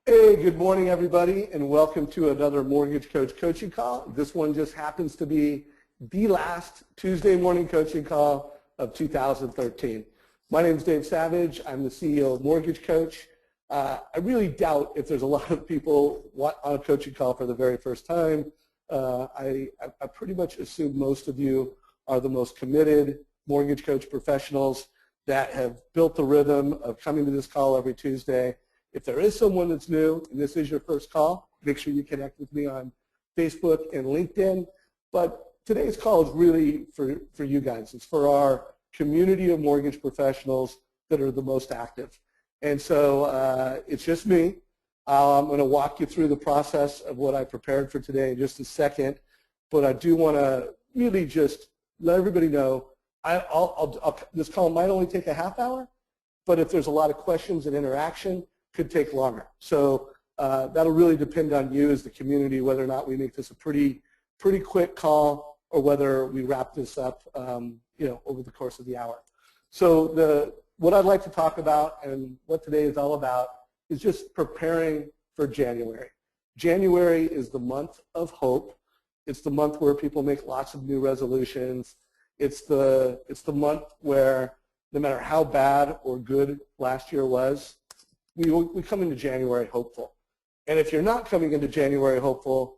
Hey, good morning, everybody, and welcome to another Mortgage Coach coaching call. This one just happens to be the last Tuesday morning coaching call of 2013. My name is Dave Savage. I'm the CEO of Mortgage Coach. I really doubt if there's a lot of people on a coaching call for the very first time. I pretty much assume most of you are the most committed Mortgage Coach professionals that have built the rhythm of coming to this call every Tuesday. If there is someone that's new and this is your first call, make sure you connect with me on Facebook and LinkedIn. But today's call is really for you guys. It's for our community of mortgage professionals that are the most active. And so it's just me. I'm going to walk you through the process of what I prepared for today in just a second. But I do want to really just let everybody know this call might only take a half hour, but if there's a lot of questions and interaction, could take longer. So that'll really depend on you as the community, whether or not we make this a pretty quick call or whether we wrap this up over the course of the hour. So what I'd like to talk about and what today is all about is just preparing for January. January is the month of hope. It's the month where people make lots of new resolutions. It's the month where no matter how bad or good last year was, we come into January hopeful. And if you're not coming into January hopeful,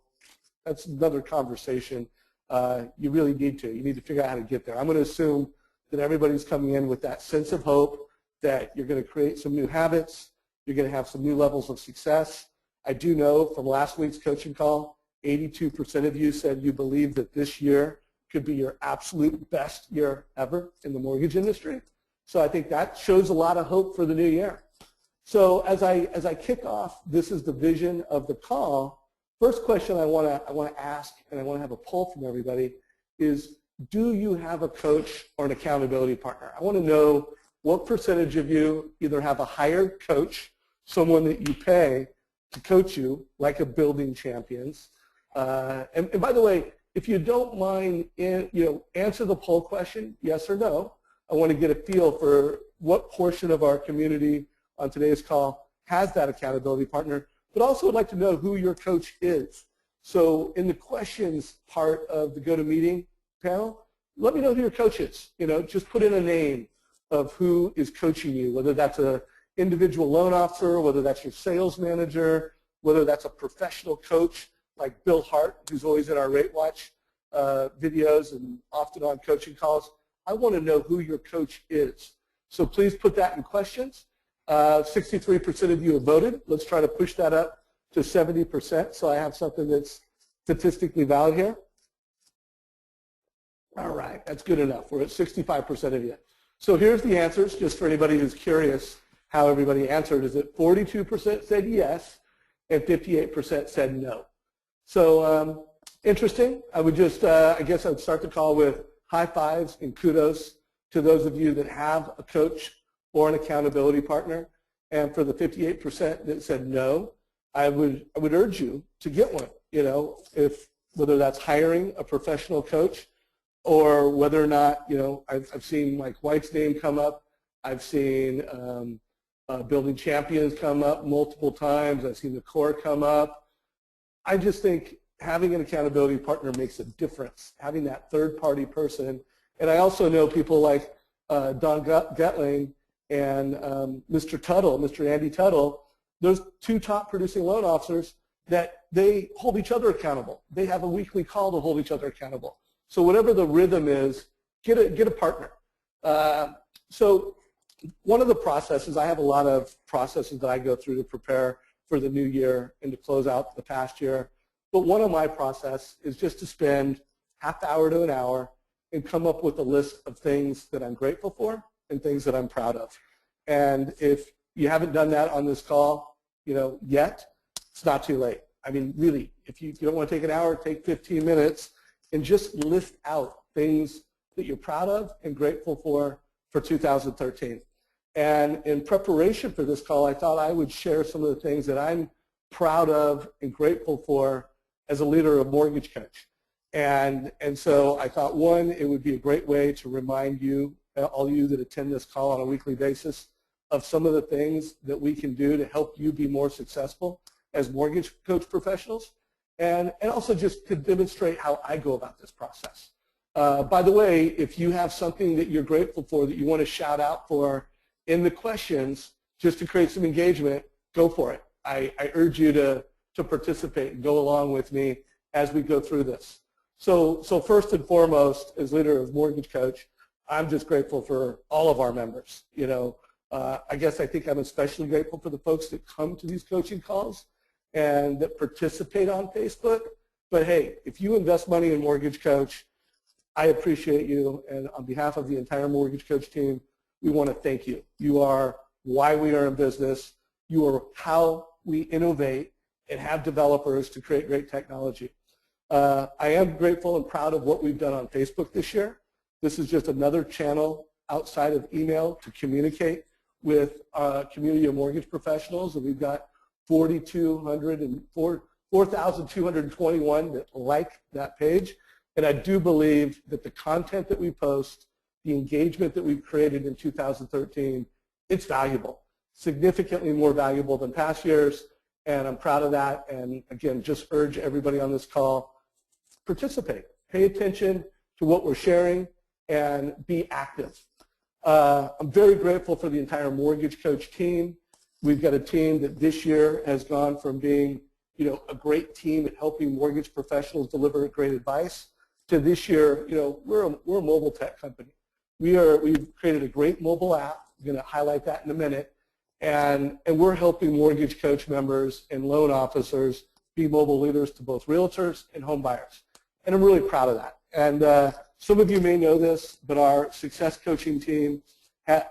that's another conversation. You really need to. You need to figure out how to get there. I'm going to assume that everybody's coming in with that sense of hope, that you're going to create some new habits, you're going to have some new levels of success. I do know from last week's coaching call, 82% of you said you believe that this year could be your absolute best year ever in the mortgage industry. So I think that shows a lot of hope for the new year. So as I kick off, this is the vision of the call. First question I want to ask, and I want to have a poll from everybody, is do you have a coach or an accountability partner? I want to know what percentage of you either have a hired coach, someone that you pay to coach you, like a Building Champions. And by the way, if you don't mind, answer the poll question, yes or no. I want to get a feel for what portion of our community on today's call has that accountability partner, but also would like to know who your coach is. So in the questions part of the GoToMeeting panel, let me know who your coach is. Just put in a name of who is coaching you, whether that's an individual loan officer, whether that's your sales manager, whether that's a professional coach like Bill Hart, who's always in our Rate Watch videos and often on coaching calls. I want to know who your coach is. So please put that in questions. 63% of you have voted. Let's try to push that up to 70% so I have something that's statistically valid here. All right, that's good enough. We're at 65% of you. So here's the answers, just for anybody who's curious how everybody answered, is that 42% said yes and 58% said no. So interesting. I would just, I guess I would start the call with high fives and kudos to those of you that have a coach or an accountability partner. And for the 58% that said no, I would urge you to get one. Whether that's hiring a professional coach or whether or not, I've seen Mike White's name come up. I've seen Building Champions come up multiple times. I've seen the Core come up. I just think having an accountability partner makes a difference, having that third-party person. And I also know people like Don Getling and Mr. Tuttle, Mr. Andy Tuttle, those two top producing loan officers, that they hold each other accountable. They have a weekly call to hold each other accountable. So whatever the rhythm is, get a partner. So one of the processes, I have a lot of processes that I go through to prepare for the new year and to close out the past year. But one of my process is just to spend half hour to an hour and come up with a list of things that I'm grateful for and things that I'm proud of. And if you haven't done that on this call, yet, it's not too late. I mean, really, if you don't want to take an hour, take 15 minutes and just list out things that you're proud of and grateful for 2013. And in preparation for this call, I thought I would share some of the things that I'm proud of and grateful for as a leader of Mortgage Coach. And so I thought, one, it would be a great way to remind you, all you that attend this call on a weekly basis, of some of the things that we can do to help you be more successful as mortgage coach professionals, and also just to demonstrate how I go about this process. By the way, if you have something that you're grateful for that you want to shout out for in the questions, just to create some engagement, go for it. I urge you to participate and go along with me as we go through this. So first and foremost, as leader of Mortgage Coach, I'm just grateful for all of our members. You know, I think I'm especially grateful for the folks that come to these coaching calls and that participate on Facebook. But hey, if you invest money in Mortgage Coach, I appreciate you, and on behalf of the entire Mortgage Coach team, we want to thank you. You are why we are in business. You are how we innovate and have developers to create great technology. I am grateful and proud of what we've done on Facebook this year. This is just another channel outside of email to communicate with a community of mortgage professionals, and we've got 4,221 that like that page. And I do believe that the content that we post, the engagement that we've created in 2013, it's valuable, significantly more valuable than past years, and I'm proud of that. And again, just urge everybody on this call, participate, pay attention to what we're sharing, and be active. I'm very grateful for the entire Mortgage Coach team. We've got a team that this year has gone from being, you know, a great team at helping mortgage professionals deliver great advice to this year, you know, we're a mobile tech company. We've created a great mobile app. I'm going to highlight that in a minute. And we're helping Mortgage Coach members and loan officers be mobile leaders to both realtors and home buyers. And I'm really proud of that. And some of you may know this, but our success coaching team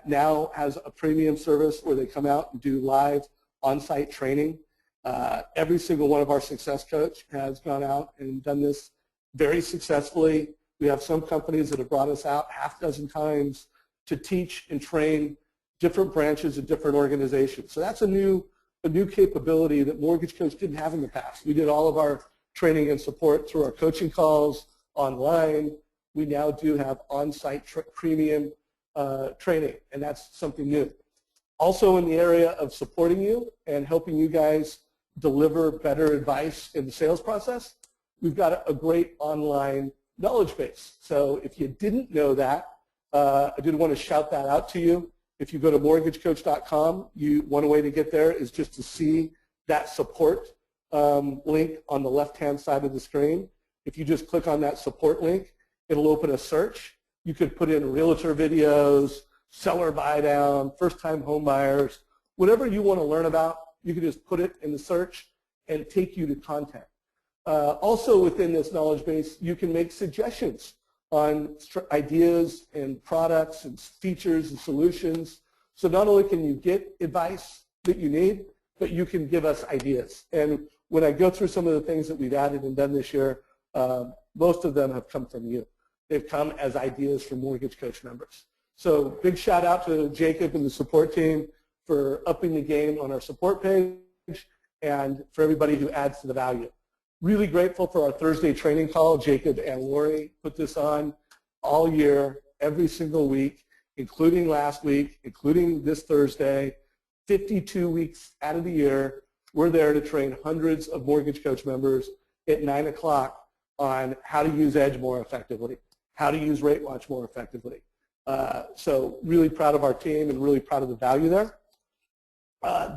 now has a premium service where they come out and do live on-site training. Every single one of our success coach has gone out and done this very successfully. We have some companies that have brought us out half dozen times to teach and train different branches of different organizations. So that's a new capability that Mortgage Coach didn't have in the past. We did all of our training and support through our coaching calls online. We now do have on-site premium training, and that's something new. Also in the area of supporting you and helping you guys deliver better advice in the sales process, we've got a great online knowledge base. So if you didn't know that, I did want to shout that out to you. If you go to mortgagecoach.com, one way to get there is just to see that support link on the left-hand side of the screen. If you just click on that support link, it'll open a search. You could put in realtor videos, seller buy down, first-time home buyers, whatever you want to learn about, you can just put it in the search and take you to content. Also within this knowledge base, you can make suggestions on ideas and products and features and solutions. So not only can you get advice that you need, but you can give us ideas. And when I go through some of the things that we've added and done this year, most of them have come from you. They've come as ideas from Mortgage Coach members. So big shout out to Jacob and the support team for upping the game on our support page and for everybody who adds to the value. Really grateful for our Thursday training call. Jacob and Lori put this on all year, every single week, including last week, including this Thursday, 52 weeks out of the year. We're there to train hundreds of Mortgage Coach members at 9 o'clock on how to use Edge more effectively, how to use Rate Watch more effectively. So really proud of our team and really proud of the value there.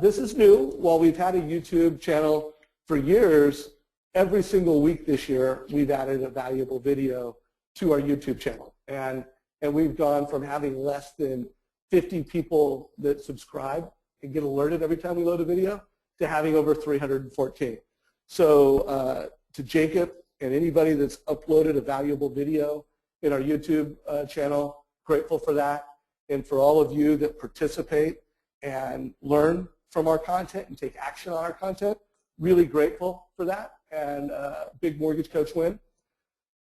This is new. While we've had a YouTube channel for years, every single week this year, we've added a valuable video to our YouTube channel. And we've gone from having less than 50 people that subscribe and get alerted every time we load a video to having over 314. So to Jacob and anybody that's uploaded a valuable video in our YouTube channel, grateful for that. And for all of you that participate and learn from our content and take action on our content, really grateful for that. And big Mortgage Coach win.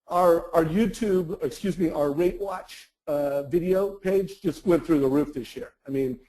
Our Rate Watch video page just went through the roof this year. I mean,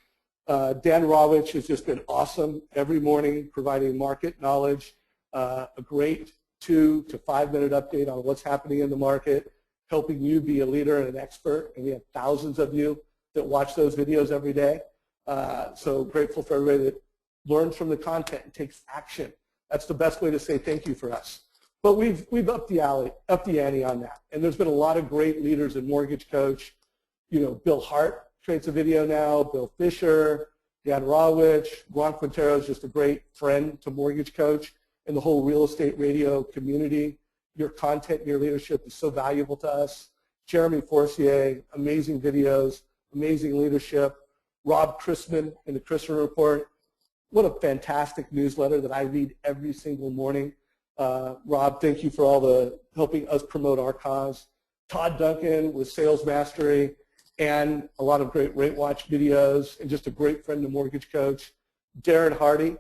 Dan Ravitch has just been awesome every morning, providing market knowledge, a great 2 to 5 minute update on what's happening in the market, helping you be a leader and an expert. And we have thousands of you that watch those videos every day. So grateful for everybody that learns from the content and takes action. That's the best way to say thank you for us. But we've upped the ante on that. And there's been a lot of great leaders in Mortgage Coach. You know, Bill Hart creates a video now, Bill Fisher, Dan Ravitch, Juan Quintero is just a great friend to Mortgage Coach and the whole real estate radio community. Your content and your leadership is so valuable to us. Jeremy Forcier, amazing videos, amazing leadership. Rob Chrisman in the Chrisman Report. What a fantastic newsletter that I read every single morning. Rob, thank you for all the helping us promote our cause. Todd Duncan with Sales Mastery and a lot of great Rate Watch videos and just a great friend to Mortgage Coach. Darren Hardy.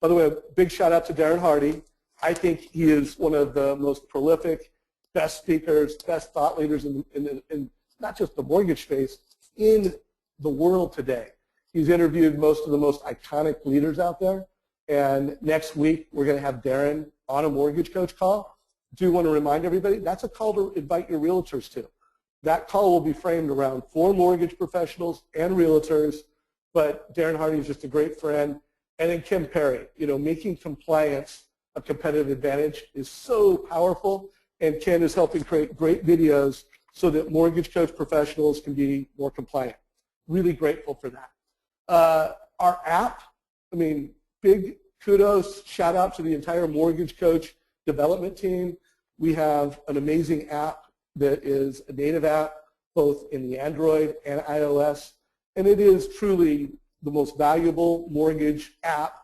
By the way, a big shout out to Darren Hardy. I think he is one of the most prolific, best speakers, best thought leaders in not just the mortgage space, in the world today. He's interviewed most of the most iconic leaders out there. And next week, we're going to have Darren on a Mortgage Coach call. Do want to remind everybody, that's a call to invite your realtors to. That call will be framed around 4 mortgage professionals and realtors, but Darren Hardy is just a great friend. And then Kim Perry, you know, making compliance a competitive advantage is so powerful, and Ken is helping create great videos so that Mortgage Coach professionals can be more compliant. Really grateful for that. Our app, I mean, big kudos, shout out to the entire Mortgage Coach development team. We have an amazing app that is a native app, both in the Android and iOS, and it is truly the most valuable mortgage app,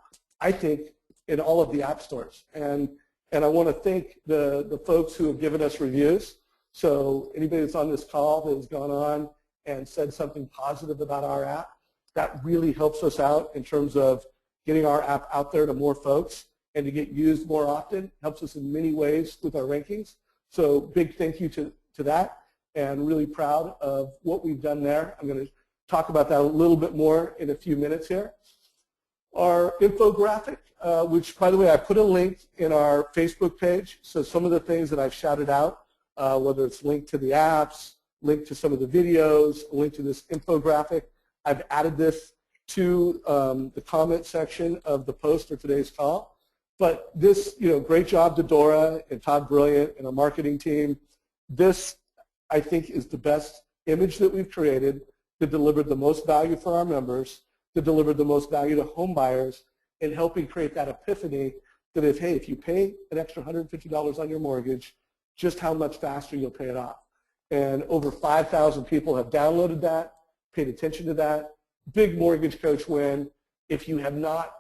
I think, in all of the app stores. And I want to thank the folks who have given us reviews. So anybody that's on this call that has gone on and said something positive about our app, that really helps us out in terms of getting our app out there to more folks and to get used more often. Helps us in many ways with our rankings. So big thank you to that, and really proud of what we've done there. I'm going to talk about that a little bit more in a few minutes here. Our infographic, which, by the way, I put a link in our Facebook page. So some of the things that I've shouted out, whether it's linked to the apps, linked to some of the videos, a link to this infographic, I've added this to the comment section of the post for today's call. But this, you know, great job to Dora and Todd Brilliant and our marketing team. This, I think, is the best image that we've created to deliver the most value for our members, to deliver the most value to home buyers, and helping create that epiphany that if you pay an extra $150 on your mortgage, just how much faster you'll pay it off. And over 5,000 people have downloaded that, paid attention to that. Big Mortgage Coach win. If you have not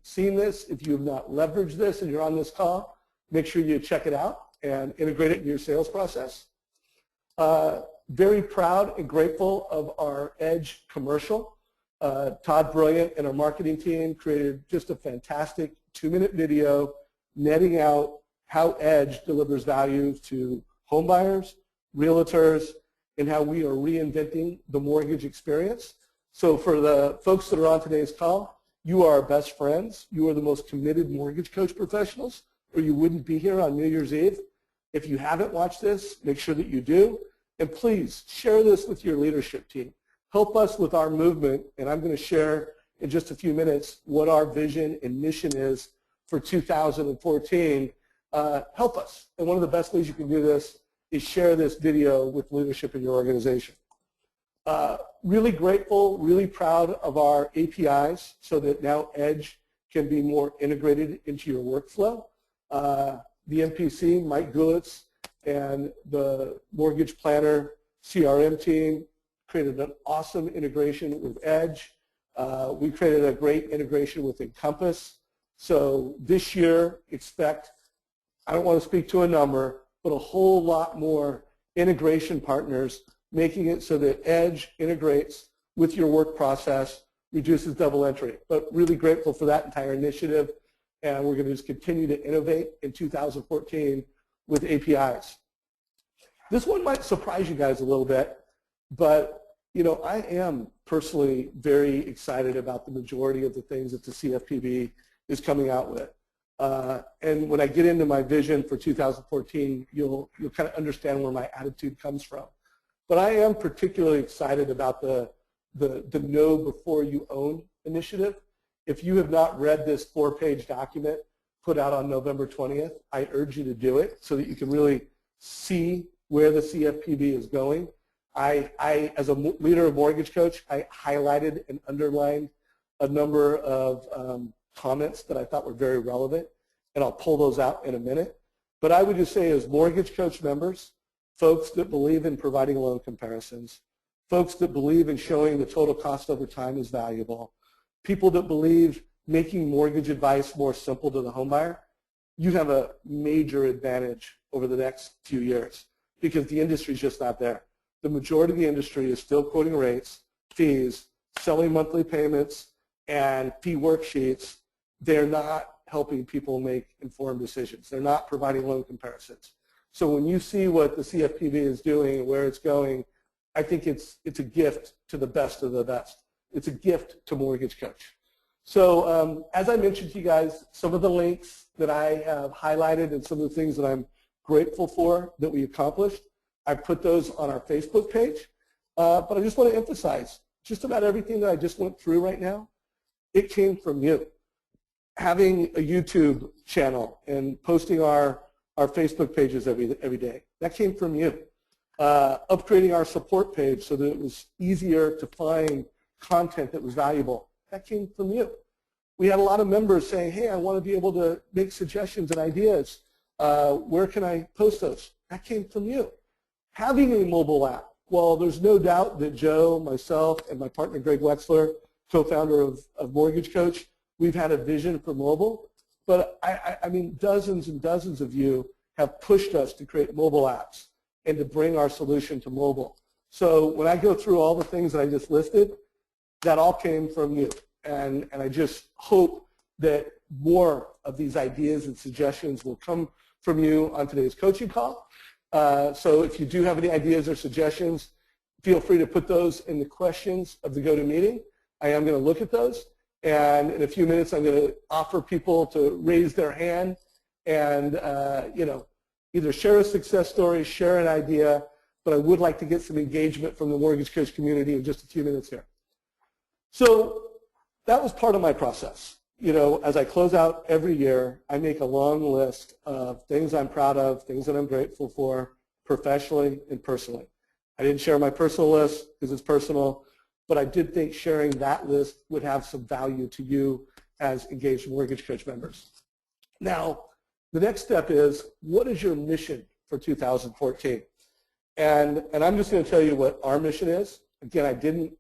seen this, if you have not leveraged this and you're on this call, make sure you check it out and integrate it in your sales process. Very proud and grateful of our Edge commercial. Todd Brilliant and our marketing team created just a fantastic 2-minute video netting out how Edge delivers value to home buyers, realtors, and how we are reinventing the mortgage experience. So for the folks that are on today's call, you are our best friends. You are the most committed Mortgage Coach professionals, or you wouldn't be here on New Year's Eve. If you haven't watched this, make sure that you do. And please share this with your leadership team. Help us with our movement, and I'm going to share in just a few minutes what our vision and mission is for 2014. Help us. And one of the best ways you can do this is share this video with leadership in your organization. Really grateful, really proud of our APIs so that now Edge can be more integrated into your workflow. The MPC, Mike Gulitz, and the Mortgage Planner CRM team created an awesome integration with Edge. We created a great integration with Encompass. So this year, expect, I don't want to speak to a number, but a whole lot more integration partners, making it so that Edge integrates with your work process, reduces double entry. But really grateful for that entire initiative, and we're going to just continue to innovate in 2014 with APIs. This one might surprise you guys a little bit, but you know, I am personally very excited about the majority of the things that the CFPB is coming out with. And when I get into my vision for 2014, you'll kind of understand where my attitude comes from. But I am particularly excited about the the Know Before You Own initiative. If you have not read this 4-page document put out on November 20th, I urge you to do it so that you can really see where the CFPB is going. As a leader of Mortgage Coach, I highlighted and underlined a number of comments that I thought were very relevant, and I'll pull those out in a minute. But I would just say, as Mortgage Coach members, folks that believe in providing loan comparisons, folks that believe in showing the total cost over time is valuable, people that believe making mortgage advice more simple to the homebuyer, you have a major advantage over the next few years because the industry is just not there. The majority of the industry is still quoting rates, fees, selling monthly payments, and fee worksheets. They're not helping people make informed decisions. They're not providing loan comparisons. So when you see what the CFPB is doing and where it's going, I think it's a gift to the best of the best. It's a gift to Mortgage Coach. So as I mentioned to you guys, some of the links that I have highlighted and some of the things that I'm grateful for that we accomplished, I put those on our Facebook page. But I just want to emphasize, just about everything that I just went through right now, it came from you. Having a YouTube channel and posting our Facebook pages every day, that came from you. Upgrading our support page so that it was easier to find content that was valuable, that came from you. We had a lot of members saying, hey, I want to be able to make suggestions and ideas. Where can I post those? That came from you. Having a mobile app, well, there's no doubt that Joe, myself, and my partner Greg Wexler, co-founder of Mortgage Coach, we've had a vision for mobile. But I mean, dozens and dozens of you have pushed us to create mobile apps and to bring our solution to mobile. So when I go through all the things that I just listed, that all came from you. And I just hope that more of these ideas and suggestions will come from you on today's coaching call. So if you do have any ideas or suggestions, feel free to put those in the questions of the GoToMeeting. I am going to look at those. And in a few minutes, I'm going to offer people to raise their hand and, either share a success story, share an idea, but I would like to get some engagement from the Mortgage Coach community in just a few minutes here. So that was part of my process. As I close out every year, I make a long list of things I'm proud of, things that I'm grateful for, professionally and personally. I didn't share my personal list because it's personal, but I did think sharing that list would have some value to you as engaged Mortgage Coach members. Now, the next step is, what is your mission for 2014? And I'm just going to tell you what our mission is. Again, I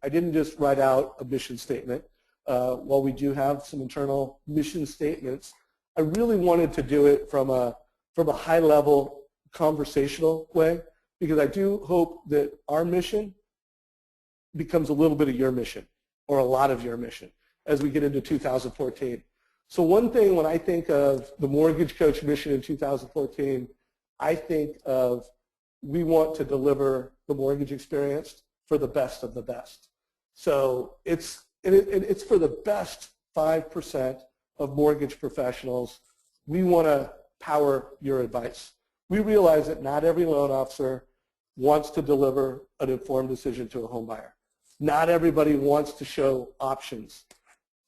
didn't just write out a mission statement. While we do have some internal mission statements, I really wanted to do it from a high-level conversational way, because I do hope that our mission becomes a little bit of your mission or a lot of your mission as we get into 2014. So one thing when I think of the Mortgage Coach mission in 2014, I think of we want to deliver the mortgage experience for the best of the best. So it's for the best 5% of mortgage professionals. We want to power your advice. We realize that not every loan officer wants to deliver an informed decision to a home buyer. Not everybody wants to show options.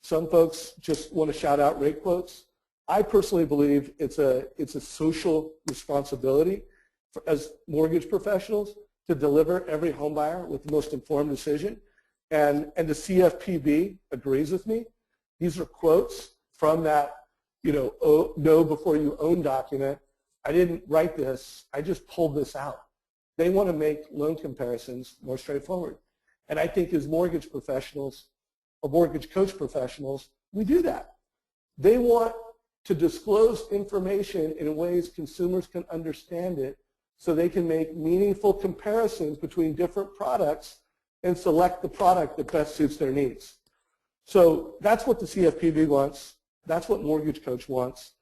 Some folks just want to shout out rate quotes. I personally believe it's a social responsibility as mortgage professionals to deliver every home buyer with the most informed decision. And the CFPB agrees with me. These are quotes from that, Know Before You Own document. I didn't write this. I just pulled this out. They want to make loan comparisons more straightforward. And I think as mortgage professionals, or Mortgage Coach professionals, we do that. They want to disclose information in ways consumers can understand it so they can make meaningful comparisons between different products and select the product that best suits their needs. So that's what the CFPB wants. That's what Mortgage Coach wants.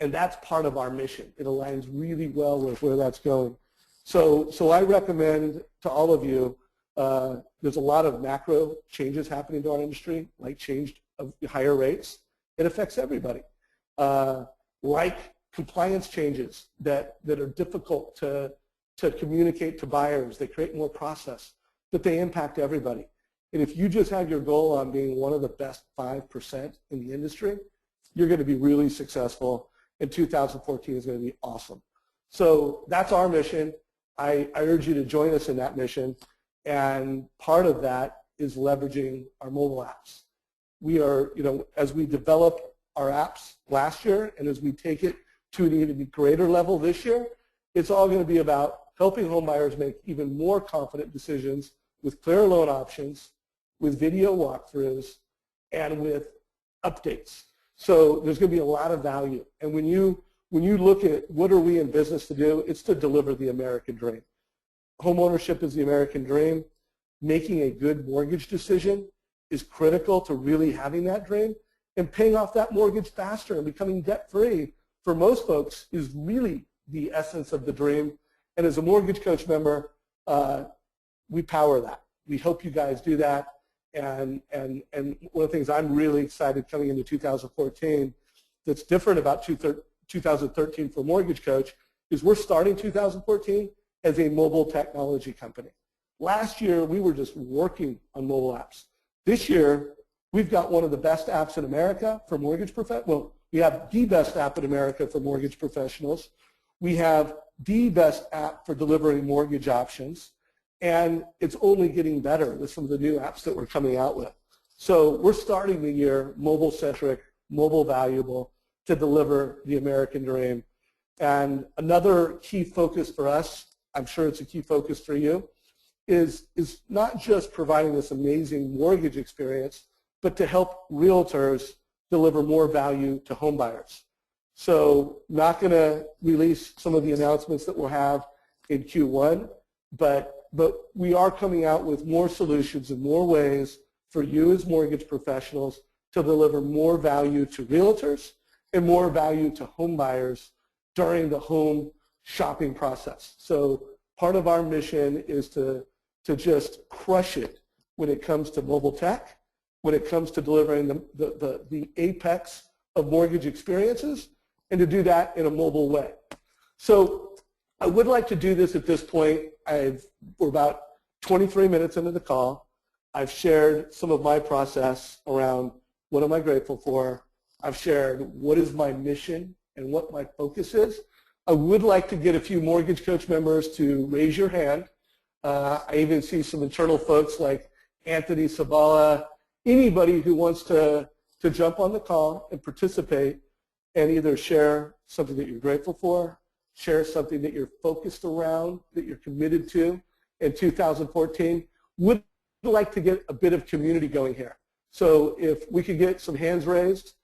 And that's part of our mission. It aligns really well with where that's going. So I recommend to all of you, there's a lot of macro changes happening to our industry, like change of higher rates. It affects everybody. Like compliance changes that are difficult to communicate to buyers. They create more process, but they impact everybody. And if you just have your goal on being one of the best 5% in the industry, you're going to be really successful, and 2014 is going to be awesome. So that's our mission. I urge you to join us in that mission, and part of that is leveraging our mobile apps. We are, as we develop our apps last year and as we take it to an even greater level this year, it's all going to be about helping home buyers make even more confident decisions with clear loan options, with video walkthroughs, and with updates. So there's going to be a lot of value. And when you look at what are we in business to do, it's to deliver the American dream. Home ownership is the American dream. Making a good mortgage decision is critical to really having that dream. And paying off that mortgage faster and becoming debt-free for most folks is really the essence of the dream. And as a Mortgage Coach member, we power that. We hope you guys do that. And one of the things I'm really excited coming into 2014 that's different about 2013 for Mortgage Coach is we're starting 2014 as a mobile technology company. Last year, we were just working on mobile apps. This year, we've got one of the best apps in America for mortgage professionals. Well, we have the best app in America for mortgage professionals. We have the best app for delivering mortgage options. And it's only getting better with some of the new apps that we're coming out with. So we're starting the year mobile-centric, mobile-valuable to deliver the American dream. And another key focus for us, I'm sure it's a key focus for you, is not just providing this amazing mortgage experience, but to help realtors deliver more value to home buyers. So not going to release some of the announcements that we'll have in Q1, but we are coming out with more solutions and more ways for you as mortgage professionals to deliver more value to realtors and more value to home buyers during the home shopping process. So part of our mission is to just crush it when it comes to mobile tech, when it comes to delivering the apex of mortgage experiences, and to do that in a mobile way. So I would like to do this at this point. We're about 23 minutes into the call. I've shared some of my process around what am I grateful for. I've shared what is my mission and what my focus is. I would like to get a few Mortgage Coach members to raise your hand. I even see some internal folks like Anthony Sabala, anybody who wants to jump on the call and participate and either share something that you're grateful for, share something that you're focused around, that you're committed to in 2014. Would like to get a bit of community going here. So if we could get some hands raised,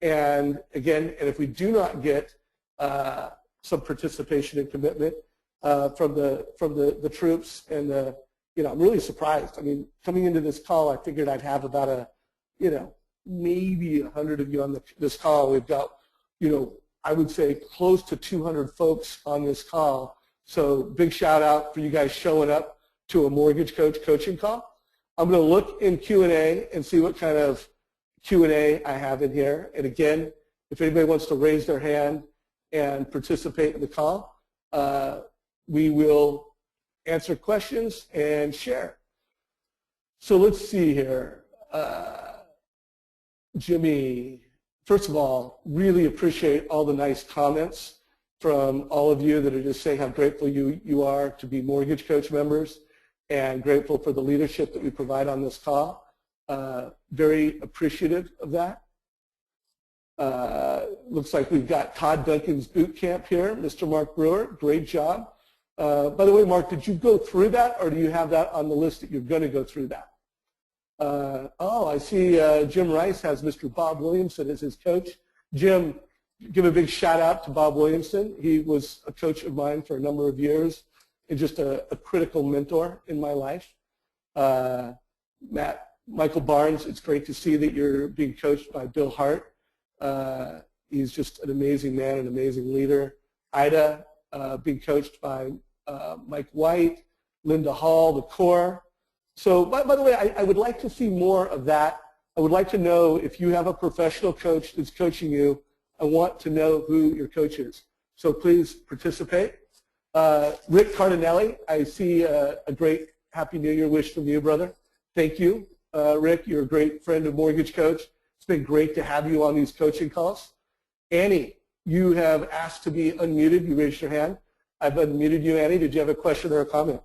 and again, and if we do not get some participation and commitment from the troops, and I'm really surprised. I mean, coming into this call, I figured I'd have about maybe 100 of you on this call. We've got, I would say close to 200 folks on this call. So big shout out for you guys showing up to a Mortgage Coach coaching call. I'm going to look in Q&A and see what kind of Q&A I have in here. And again, if anybody wants to raise their hand and participate in the call, we will answer questions and share. So let's see here. Jimmy, first of all, really appreciate all the nice comments from all of you that are just saying how grateful you are to be Mortgage Coach members and grateful for the leadership that we provide on this call. Very appreciative of that. Looks like we've got Todd Duncan's boot camp here, Mr. Mark Brewer. Great job. By the way, Mark, did you go through that, or do you have that on the list that you're going to go through that? I see Jim Rice has Mr. Bob Williamson as his coach. Jim, give a big shout out to Bob Williamson. He was a coach of mine for a number of years and just a critical mentor in my life. Michael Barnes, it's great to see that you're being coached by Bill Hart. He's just an amazing man, an amazing leader. Ida, being coached by Mike White, Linda Hall, the core. So, by the way, I would like to see more of that. I would like to know if you have a professional coach that's coaching you. I want to know who your coach is. So please participate. Rick Cardinelli, I see a great Happy New Year wish from you, brother. Thank you. Rick. You're a great friend of Mortgage Coach. It's been great to have you on these coaching calls. Annie, you have asked to be unmuted. You raised your hand. I've unmuted you, Annie. Did you have a question or a comment?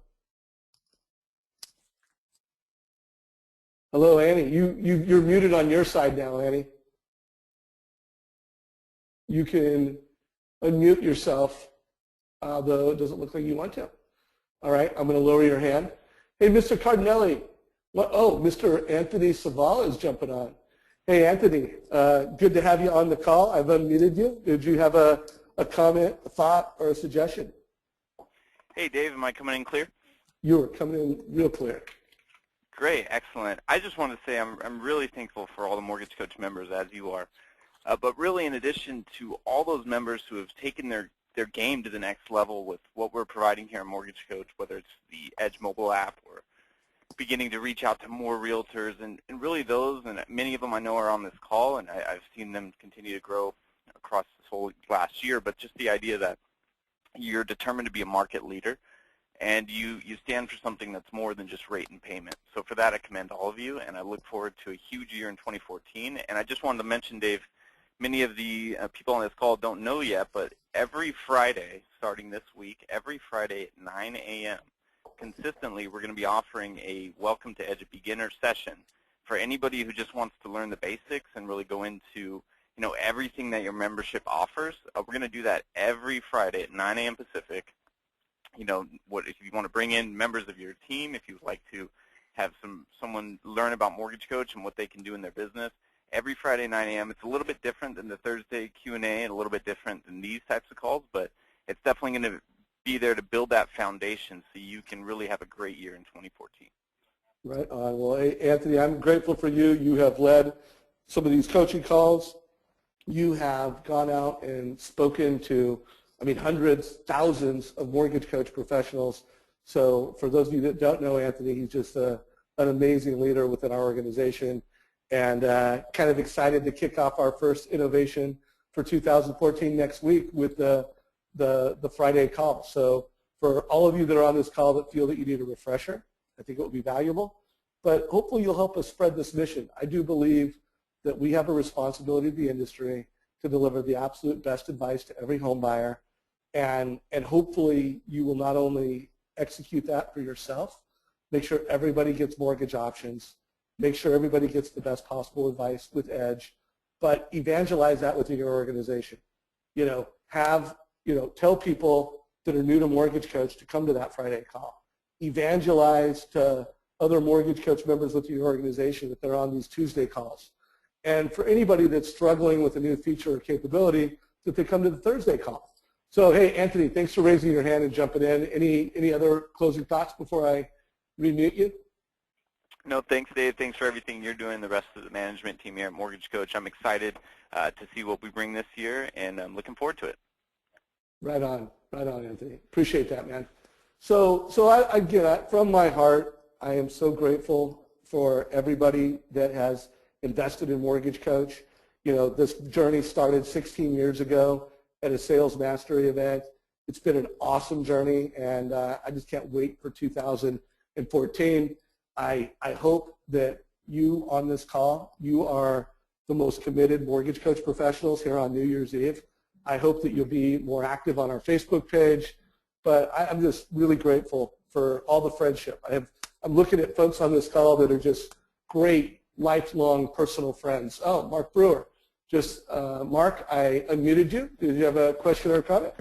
Hello, Annie. You're muted on your side now, Annie. You can unmute yourself, though it doesn't look like you want to. All right, I'm going to lower your hand. Hey, Mr. Cardinelli. Oh, Mr. Anthony Savala is jumping on. Hey, Anthony, good to have you on the call. I've unmuted you. Did you have a comment, a thought, or a suggestion? Hey, Dave, am I coming in clear? You are coming in real clear. Great, excellent. I just want to say I'm really thankful for all the Mortgage Coach members, as you are. But really, in addition to all those members who have taken their game to the next level with what we're providing here at Mortgage Coach, whether it's the Edge mobile app or beginning to reach out to more realtors, and really those, and many of them I know are on this call, and I've seen them continue to grow across this whole last year, but just the idea that you're determined to be a market leader, and you stand for something that's more than just rate and payment. So for that, I commend all of you, and I look forward to a huge year in 2014. And I just wanted to mention, Dave, many of the people on this call don't know yet, but every Friday, starting this week, every Friday at 9 a.m., consistently, we're going to be offering a Welcome to Edge Beginner session for anybody who just wants to learn the basics and really go into everything that your membership offers. We're going to do that every Friday at 9 a.m. Pacific. If you want to bring in members of your team, if you'd like to have someone learn about Mortgage Coach and what they can do in their business, every Friday 9 a.m. It's a little bit different than the Thursday Q&A and a little bit different than these types of calls, but it's definitely going to be there to build that foundation so you can really have a great year in 2014. Right on. Well, hey, Anthony, I'm grateful for you. You have led some of these coaching calls. You have gone out and spoken to, hundreds, thousands of Mortgage Coach professionals. So for those of you that don't know Anthony, he's just an amazing leader within our organization, and kind of excited to kick off our first innovation for 2014 next week with the Friday call. So for all of you that are on this call that feel that you need a refresher, I think it will be valuable. But hopefully you'll help us spread this mission. I do believe that we have a responsibility to the industry to deliver the absolute best advice to every home buyer. And hopefully you will not only execute that for yourself, make sure everybody gets mortgage options, make sure everybody gets the best possible advice with Edge, but evangelize that within your organization. Tell people that are new to Mortgage Coach to come to that Friday call. Evangelize to other Mortgage Coach members within your organization that they're on these Tuesday calls. And for anybody that's struggling with a new feature or capability, that they come to the Thursday call. So, hey, Anthony, thanks for raising your hand and jumping in. Any other closing thoughts before I remute you? No, thanks, Dave. Thanks for everything you're doing, the rest of the management team here at Mortgage Coach. I'm excited to see what we bring this year, and I'm looking forward to it. Right on, Anthony. Appreciate that, man. So again, from my heart, I am so grateful for everybody that has invested in Mortgage Coach. This journey started 16 years ago at a Sales Mastery event. It's been an awesome journey, and I just can't wait for 2014. I hope that you on this call, you are the most committed Mortgage Coach professionals here on New Year's Eve. I hope that you'll be more active on our Facebook page, but I'm just really grateful for all the friendship. I'm looking at folks on this call that are just great, lifelong personal friends. Oh, Mark Brewer. Mark, I unmuted you. Did you have a question or a comment?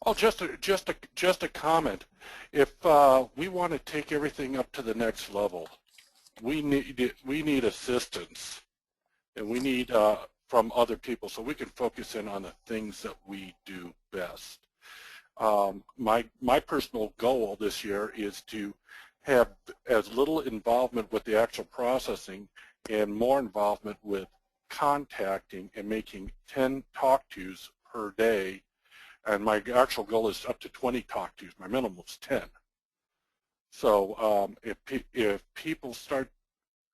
Oh, just a comment. If we want to take everything up to the next level, we need assistance, and we need from other people, so we can focus in on the things that we do best. My personal goal this year is to have as little involvement with the actual processing and more involvement with contacting and making 10 talk-tos per day. And my actual goal is up to 20 talk-tos. My minimum is 10. So if people start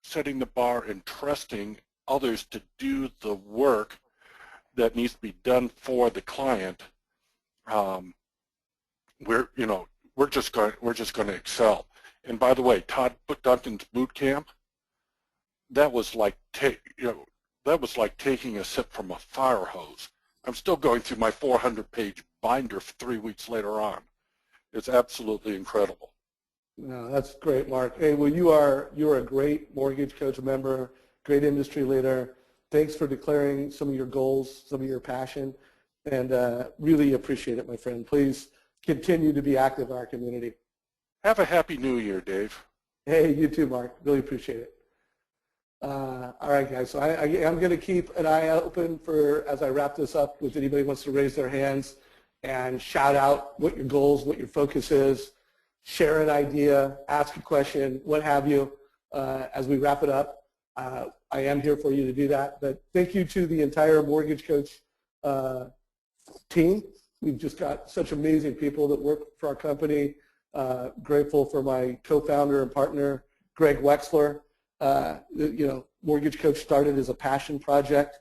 setting the bar and trusting others to do the work that needs to be done for the client, we're just going to excel. And by the way, Todd Duncan's boot camp, that was like that was like taking a sip from a fire hose. I'm still going through my 400-page binder 3 weeks later on. It's absolutely incredible. No, that's great, Mark. Hey, well, you are a great Mortgage Coach member, great industry leader. Thanks for declaring some of your goals, some of your passion, and really appreciate it, my friend. Please continue to be active in our community. Have a happy new year, Dave. Hey, you too, Mark. Really appreciate it. All right, guys. So I'm going to keep an eye open for, as I wrap this up, if anybody wants to raise their hands and shout out what your goals, what your focus is, share an idea, ask a question, what have you, as we wrap it up. I am here for you to do that. But thank you to the entire Mortgage Coach team. We've just got such amazing people that work for our company. Grateful for my co-founder and partner, Greg Wexler. Mortgage Coach started as a passion project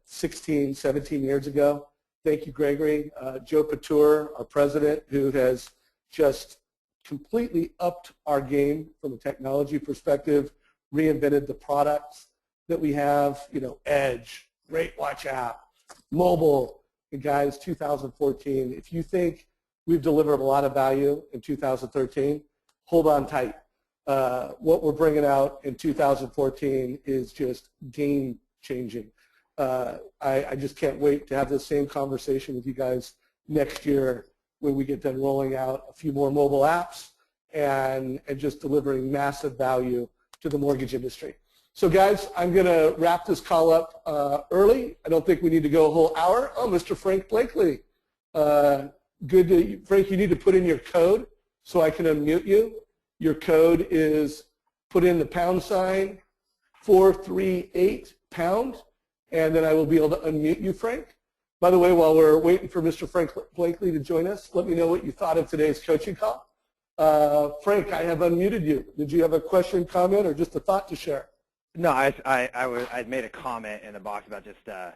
16, 17 years ago. Thank you, Gregory. Joe Patur, our president, who has just completely upped our game from a technology perspective, reinvented the products that we have, Edge, Rate Watch app, mobile. And guys, 2014, if you think we've delivered a lot of value in 2013, hold on tight. What we're bringing out in 2014 is just game-changing. I just can't wait to have the same conversation with you guys next year when we get done rolling out a few more mobile apps and just delivering massive value to the mortgage industry. So guys, I'm going to wrap this call up early. I don't think we need to go a whole hour. Oh, Mr. Frank Blakely. Frank, you need to put in your code so I can unmute you. Your code is put in the #438#, and then I will be able to unmute you, Frank. By the way, while we're waiting for Mr. Frank Blakely to join us, let me know what you thought of today's coaching call. Frank, I have unmuted you. Did you have a question, comment, or just a thought to share? No, I made a comment in the box about just the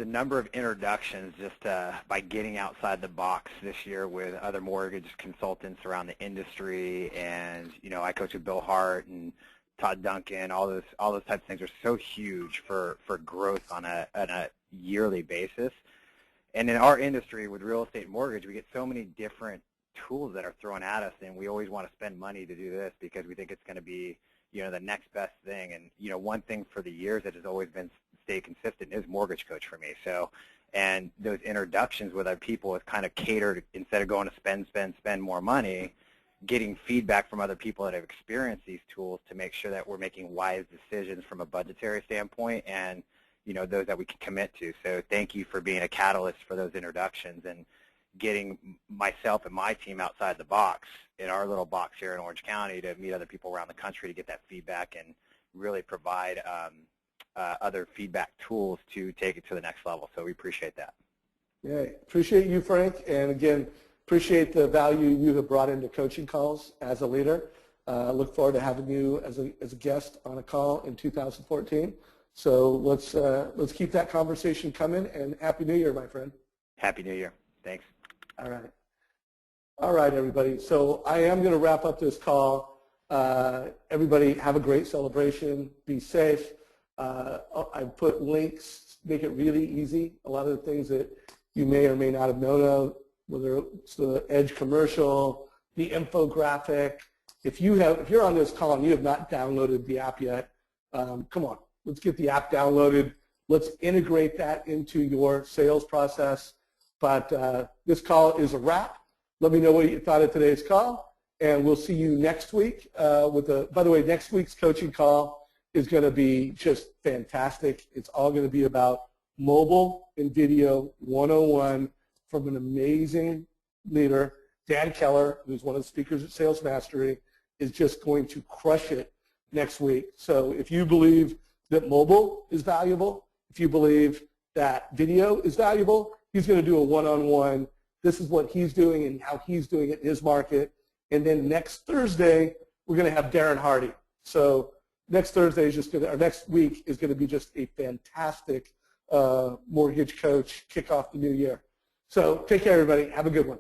number of introductions just by getting outside the box this year with other mortgage consultants around the industry, and I coach with Bill Hart and Todd Duncan. All those types of things are so huge for growth on a yearly basis. And in our industry with real estate and mortgage, we get so many different tools that are thrown at us, and we always want to spend money to do this because we think it's going to be the next best thing. And one thing for the years that has always been stay consistent is Mortgage Coach for me. So, and those introductions with other people is kind of catered, instead of going to spend more money, getting feedback from other people that have experienced these tools to make sure that we're making wise decisions from a budgetary standpoint and those that we can commit to. So thank you for being a catalyst for those introductions and getting myself and my team outside the box in our little box here in Orange County to meet other people around the country to get that feedback and really provide other feedback tools to take it to the next level. So we appreciate that. Yeah, appreciate you, Frank, and again, appreciate the value you have brought into coaching calls as a leader. Look forward to having you as a guest on a call in 2014. So let's keep that conversation coming, and Happy New Year, my friend. Happy New Year. Thanks. All right. All right, everybody. So I am going to wrap up this call. Everybody have a great celebration. Be safe. I put links, make it really easy. A lot of the things that you may or may not have known of, whether it's the Edge commercial, the infographic. If you're on this call and you have not downloaded the app yet, come on, let's get the app downloaded. Let's integrate that into your sales process. But this call is a wrap. Let me know what you thought of today's call, and we'll see you next week. By the way, next week's coaching call is going to be just fantastic. It's all going to be about mobile and video 101 from an amazing leader. Dan Keller, who's one of the speakers at Sales Mastery, is just going to crush it next week. So if you believe that mobile is valuable, if you believe that video is valuable, he's going to do a one-on-one. This is what he's doing and how he's doing it in his market. And then next Thursday, we're going to have Darren Hardy. So next Thursday is just going to, or next week is going to be just a fantastic mortgage coach kick off the new year. So take care, everybody. Have a good one.